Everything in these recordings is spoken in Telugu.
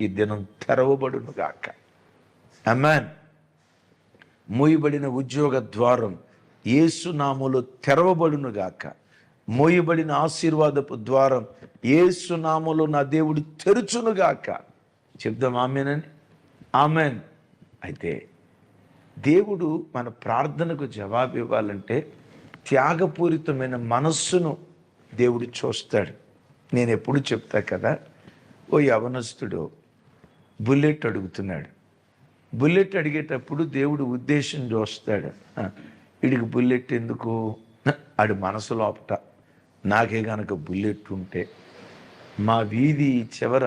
ఈ దినం తెరవబడును గాక. ఆమేన్. మూయబడిన ఉద్యోగ ద్వారం యేసు నామములో తెరవబడును గాక. మూయబడిన ఆశీర్వాదపు ద్వారం యేసు నామములో నా దేవుడు తెరుచును గాక. చెప్దాం ఆమేనని. ఆమేన్. అయితే దేవుడు మన ప్రార్థనకు జవాబు ఇవ్వాలంటే త్యాగపూరితమైన మనస్సును దేవుడు చూస్తాడు. నేను ఎప్పుడు చెప్తా కదా, ఓ యవనస్తుడు బుల్లెట్ అడుగుతున్నాడు. బుల్లెట్ అడిగేటప్పుడు దేవుడు ఉద్దేశం చూస్తాడు. వీడికి బుల్లెట్ ఎందుకు? ఆడి మనసు లోపట నాకే గనక బుల్లెట్ ఉంటే మా వీధి చివర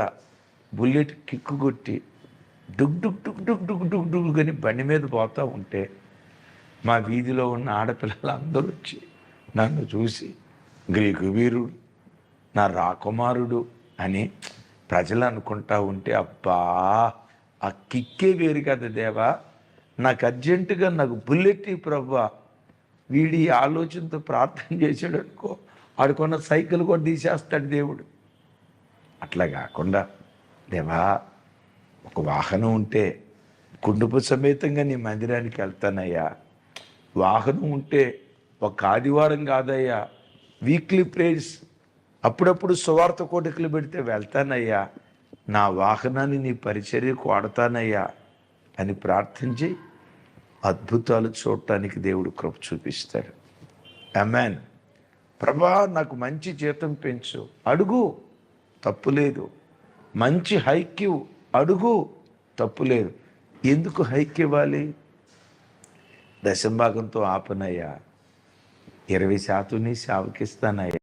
బుల్లెట్ కిక్కు కొట్టి డుగ్ డుగ్ డుగ్ డుగ్ డుగ్ డుగ్ డుగ్ అని బండి మీద పోతూ ఉంటే మా వీధిలో ఉన్న ఆడపిల్లలందరూ వచ్చి నన్ను చూసి గ్రీకు వీరుడు, నా రాకుమారుడు అని ప్రజలు అనుకుంటా ఉంటే, అబ్బా ఆ కిక్కే వేరు కదా దేవా, నాకు అర్జెంటుగా నాకు బుల్లెట్ ప్రభువా. వీడి ఆలోచనతో ప్రార్థన చేశాడు అనుకో, ఆడుకున్న సైకిల్ కూడా తీసేస్తాడు దేవుడు. అట్లా కాకుండా దేవా ఒక వాహనం ఉంటే కుటుంబ సమేతంగా నీ మందిరానికి వెళ్తానయ్యా. వాహనం ఉంటే ఒక ఆదివారం కాదయ్యా, వీక్లీ ప్రేయర్స్ అప్పుడప్పుడు సువార్త కోటికలు పెడితే వెళ్తానయ్యా. నా వాహనాన్ని నీ పరిచర్యకు వాడతానయ్యా అని ప్రార్థించి అద్భుతాలు చూడటానికి దేవుడు కృప చూపిస్తాడు. ఆమేన్. ప్రభా నాకు మంచి జీతం పెంచు, అడుగు, తప్పులేదు. మంచి హైక్ అడుగు, తప్పులేదు. ఎందుకు హైక్ ఇవ్వాలి? దశంభాగంతో ఆపనయ్యా, 20% నీ సేవకిస్తానయ్యా.